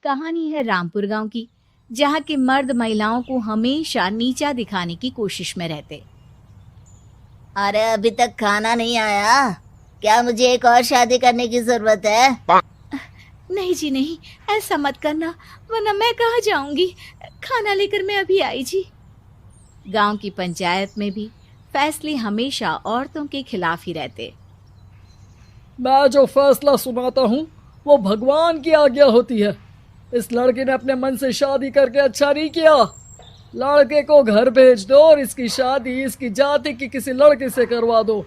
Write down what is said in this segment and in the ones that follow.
कहानी है रामपुर गांव की, जहां के मर्द महिलाओं को हमेशा नीचा दिखाने की कोशिश में रहते। अरे अभी तक खाना नहीं आया क्या? मुझे एक और शादी करने की जरूरत है। नहीं जी नहीं, ऐसा मत करना, वरना मैं कहाँ जाऊंगी। खाना लेकर मैं अभी आई जी। गांव की पंचायत में भी फैसले हमेशा औरतों के खिलाफ ही रहते। मैं जो फैसला सुनाता हूँ वो भगवान की आज्ञा होती है। इस लड़के ने अपने मन से शादी करके अच्छा नहीं किया। लड़के को घर भेज दो और इसकी शादी इसकी जाति की किसी लड़के से करवा दो,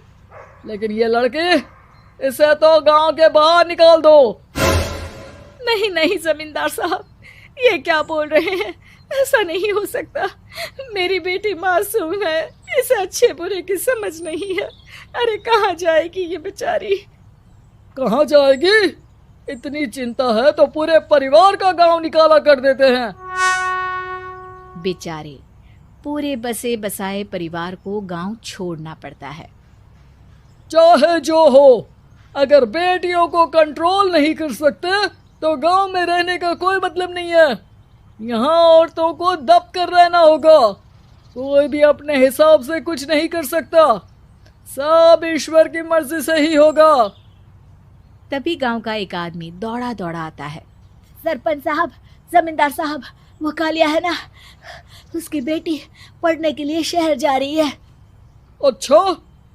लेकिन ये लड़की, इसे तो गांव के बाहर निकाल दो। नहीं नहीं जमींदार साहब, ये क्या बोल रहे हैं? ऐसा नहीं हो सकता। मेरी बेटी मासूम है, इसे अच्छे बुरे की समझ नहीं है। अरे कहाँ जाएगी ये बेचारी? कहाँ जाएगी? इतनी चिंता है तो पूरे परिवार का गांव निकाला कर देते हैं। बेचारे पूरे बसे बसाए परिवार को गांव छोड़ना पड़ता है। चाहे जो हो, अगर बेटियों को कंट्रोल नहीं कर सकते तो गांव में रहने का कोई मतलब नहीं है। यहाँ औरतों को दब कर रहना होगा। कोई भी अपने हिसाब से कुछ नहीं कर सकता, सब ईश्वर की मर्जी से ही होगा। तभी गांव का एक आदमी दौड़ा दौड़ा आता है। सरपंच साहब, जमींदार साहब, वो कालिया है ना, उसकी बेटी पढ़ने के लिए शहर जा रही है। अच्छा,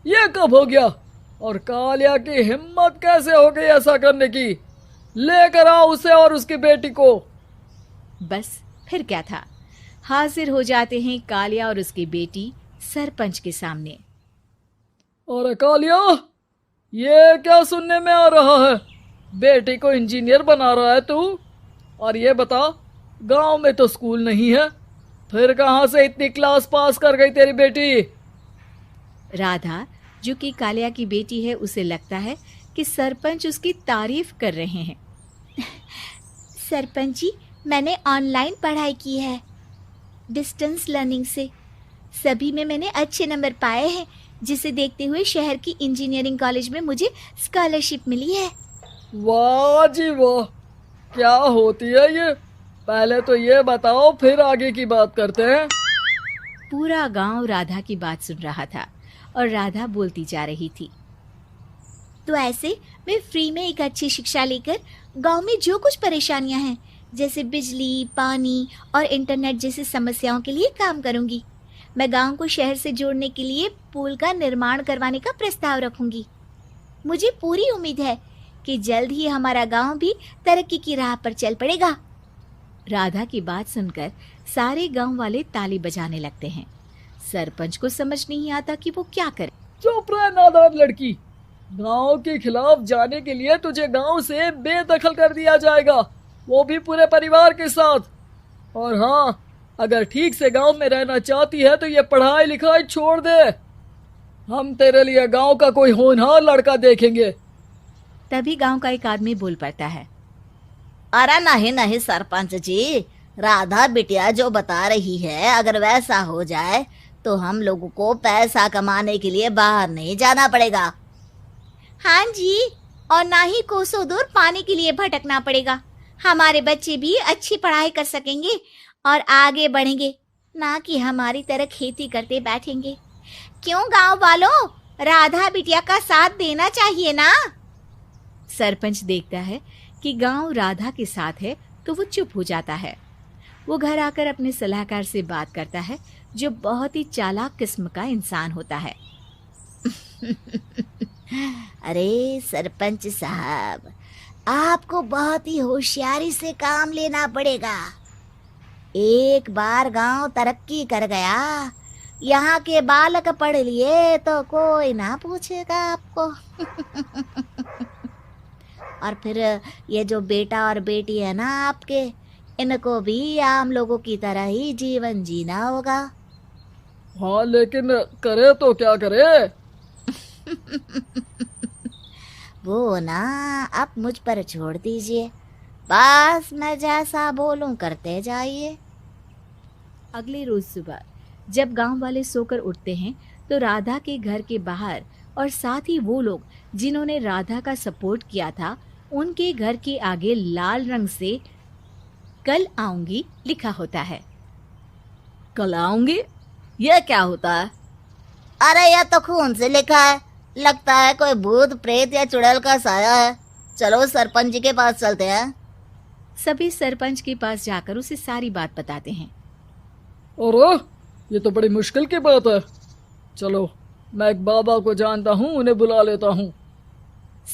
ये कब हो गया? और कालिया की हिम्मत कैसे हो गई ऐसा करने की? लेकर आओ उसे और उसकी बेटी को। बस फिर क्या था, हाजिर हो जाते हैं कालिया और उसकी बेटी सरपंच के सामने। अरे कालिया, ये क्या सुनने में आ रहा है? बेटी को इंजीनियर बना रहा है तू? और ये बता, गांव में तो स्कूल नहीं है, फिर कहां से इतनी क्लास पास कर गई तेरी बेटी? राधा, जो कि कालिया की बेटी है, उसे लगता है कि सरपंच उसकी तारीफ कर रहे हैं। सरपंच जी, मैंने ऑनलाइन पढ़ाई की है, डिस्टेंस लर्निंग से। सभी में मैंने अच्छे नंबर पाए हैं, जिसे देखते हुए शहर की इंजीनियरिंग कॉलेज में मुझे स्कॉलरशिप मिली है। वाह जी वाह, क्या होती है ये? पहले तो ये बताओ, फिर आगे की बात करते हैं। पूरा गांव राधा की बात सुन रहा था और राधा बोलती जा रही थी। तो ऐसे मैं फ्री में एक अच्छी शिक्षा लेकर गांव में जो कुछ परेशानियां हैं, जैसे बिजली, पानी और इंटरनेट जैसी समस्याओं के लिए काम करूंगी। मैं गांव को शहर से जोड़ने के लिए पुल का निर्माण करवाने का प्रस्ताव रखूंगी। मुझे पूरी उम्मीद है कि जल्द ही हमारा गांव भी तरक्की की राह पर चल पड़ेगा। राधा की बात सुनकर सारे गांव वाले ताली बजाने लगते हैं। सरपंच को समझ नहीं आता कि वो क्या करे। चुप रह नादान लड़की, गांव के खिलाफ जाने के लिए तुझे गांव से बेदखल कर दिया जाएगा, वो भी पूरे परिवार के साथ। और हाँ, अगर ठीक से गांव में रहना चाहती है तो ये पढ़ाई लिखाई छोड़ दे। हम तेरे लिए गांव का कोई होनहार लड़का देखेंगे। तभी गांव का एक आदमी बोल पड़ता है। अरे नहीं नहीं सरपंच जी, राधा बिटिया जो बता रही है, अगर वैसा हो जाए तो हम लोगों को पैसा कमाने के लिए बाहर नहीं जाना पड़ेगा। हाँ जी, और ना ही कोसों दूर पानी के लिए भटकना पड़ेगा। हमारे बच्चे भी अच्छी पढ़ाई कर सकेंगे और आगे बढ़ेंगे, ना कि हमारी तरह खेती करते बैठेंगे। क्यों गांव वालों, राधा बिटिया का साथ देना चाहिए ना। सरपंच देखता है कि गांव राधा के साथ है तो वो चुप हो जाता है। वो घर आकर अपने सलाहकार से बात करता है, जो बहुत ही चालाक किस्म का इंसान होता है। अरे सरपंच साहब, आपको बहुत ही होशियारी से काम लेना पड़ेगा। एक बार गांव तरक्की कर गया, यहाँ के बालक पढ़ लिए तो कोई ना पूछेगा आपको। और फिर ये जो बेटा और बेटी है ना आपके, इनको भी आम लोगों की तरह ही जीवन जीना होगा। हाँ, लेकिन करे तो क्या करे? वो ना आप मुझ पर छोड़ दीजिए, बस मैं जैसा बोलूं करते जाइए। अगले रोज सुबह जब गांव वाले सोकर उठते हैं तो राधा के घर के बाहर और साथ ही वो लोग जिन्होंने राधा का सपोर्ट किया था, उनके घर के आगे लाल रंग से कल आऊंगी लिखा होता है। कल आऊंगी, यह क्या होता है? अरे यह तो खून से लिखा है, लगता है कोई भूत प्रेत या चुड़ैल का साया है। चलो सरपंच जी के पास चलते हैं। सभी सरपंच के पास जाकर उसे सारी बात बताते हैं। अरे ये तो बड़ी मुश्किल की बात है। चलो मैं एक बाबा को जानता हूँ, उन्हें बुला लेता हूँ।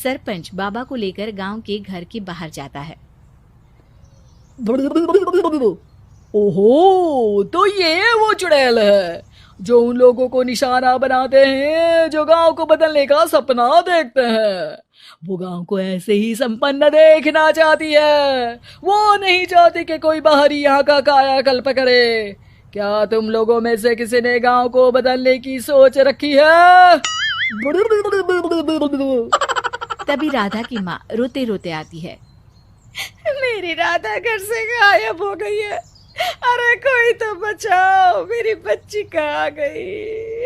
सरपंच बाबा को लेकर गांव के घर के बाहर जाता है। ओहो, तो ये वो चुड़ैल है जो उन लोगों को निशाना बनाते हैं जो गांव को बदलने का सपना देखते हैं। वो गांव को ऐसे ही संपन्न देखना चाहती है, वो नहीं चाहती कि कोई बाहरी यहाँ का कायाकल्प करे। क्या तुम लोगों में से किसी ने गांव को बदलने की सोच रखी है? तभी राधा की माँ रोते रोते आती है। मेरी राधा घर से गायब हो गई है। अरे कोई तो बचाओ, मेरी बच्ची कहाँ गई?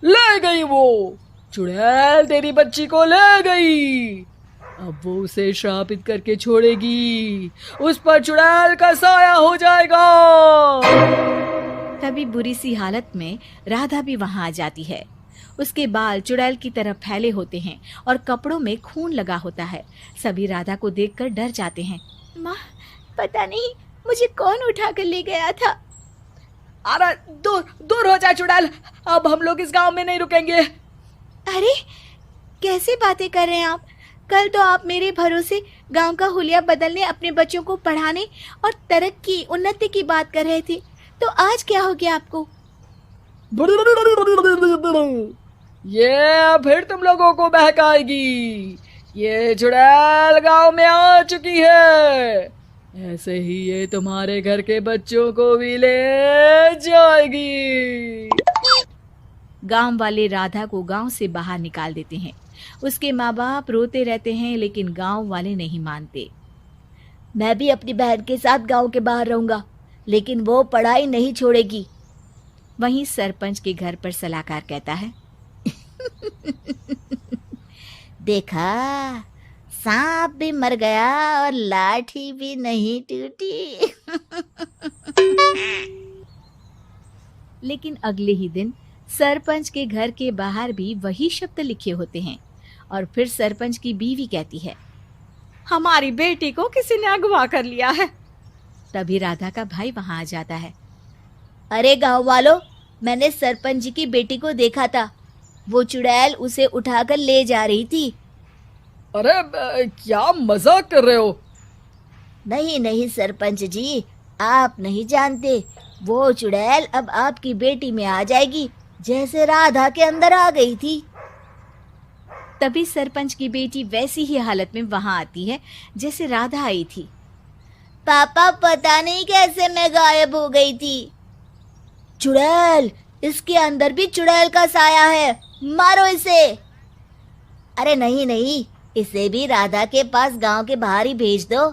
ले गई वो चुड़ैल, तेरी बच्ची को ले गई। अब वो उसे श्रापित करके छोड़ेगी, उस पर चुड़ैल का साया हो जाएगा। तभी बुरी सी हालत में राधा भी वहां आ जाती है। उसके बाल चुड़ैल की तरह फैले होते हैं और कपड़ों में खून लगा होता है। सभी राधा को देखकर डर जाते हैं। माँ, पता नहीं मुझे कौन उठा कर ले गया था। अरे दूर दूर हो जा चुड़ैल, अब हम लोग इस गांव में नहीं रुकेंगे। अरे कैसे बातें कर रहे हैं आप? कल तो आप मेरे भरोसे गांव का हुलिया बदलने, अपने बच्चों को पढ़ाने और तरक्की उन्नति की बात कर रहे थे, तो आज क्या हो गया आपको? ये फिर तुम लोगों को बहकाएगी। ये चुड़ैल गांव में आ चुकी है, ऐसे ही ये तुम्हारे घर के बच्चों को भी ले जाएगी। गांव वाले राधा को गांव से बाहर निकाल देते हैं। उसके माँ बाप रोते रहते हैं, लेकिन गांव वाले नहीं मानते। मैं भी अपनी बहन के साथ गांव के बाहर रहूंगा, लेकिन वो पढ़ाई नहीं छोड़ेगी। वहीं सरपंच के घर पर सलाहकार कहता है। देखा, सांप भी मर गया और लाठी भी नहीं टूटी। लेकिन अगले ही दिन सरपंच के घर के बाहर भी वही शब्द लिखे होते हैं। और फिर सरपंच की बीवी कहती है, हमारी बेटी को किसी ने अगवा कर लिया है। तभी राधा का भाई वहां आ जाता है। अरे गांव वालों, मैंने सरपंच जी की बेटी को देखा था। वो चुड़ैल उसे उठाकर ले जा रही थी। अरे क्या मजाक कर रहे हो? नहीं नहीं सरपंच जी, आप नहीं जानते। वो चुड़ैल अब आपकी बेटी में आ जाएगी, जैसे राधा के अंदर आ गई थी। तभी सरपंच की बेटी वैसी ही हालत में वहां आती है जैसे राधा आई थी। पापा, पता नहीं कैसे मैं गायब हो गई थी। चुड़ैल, इसके अंदर भी चुड़ैल का साया है, मारो इसे। अरे नहीं नहीं, इसे भी राधा के पास गांव के बाहर ही भेज दो।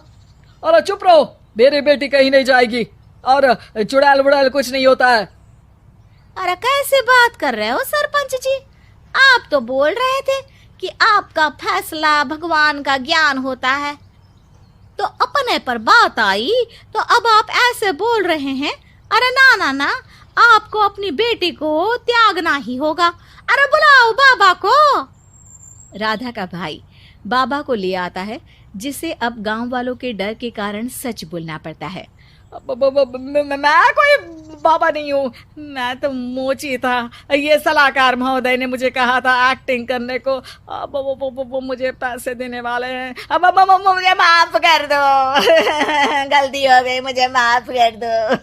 अरे चुप रहो, मेरी बेटी कहीं नहीं जाएगी और चुड़ैल वुड़ैल कुछ नहीं होता है। अरे कैसे बात कर रहे हो सरपंच जी? आप तो बोल रहे थे कि आपका फैसला भगवान का ज्ञान होता है, तो अपने पर बात आई तो अब आप ऐसे बोल रहे हैं। अरे ना ना ना, आपको अपनी बेटी को त्यागना ही होगा। अरे बुलाओ बाबा को। राधा का भाई बाबा को ले आता है, जिसे अब गांव वालों के डर के कारण सच बोलना पड़ता है। मैं कोई बाबा नहीं हूँ, मैं तो मोची था। ये सलाहकार महोदय ने मुझे कहा था एक्टिंग करने को। अब वो मुझे पैसे देने वाले हैं। अब मुझे माफ कर दो। गलती हो गई, मुझे माफ कर दो।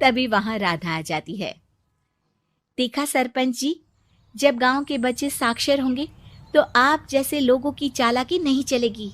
तभी वहां राधा आ जाती है। देखा सरपंच जी, जब गांव के बच्चे साक्षर होंगे तो आप जैसे लोगों की चालाकी नहीं चलेगी।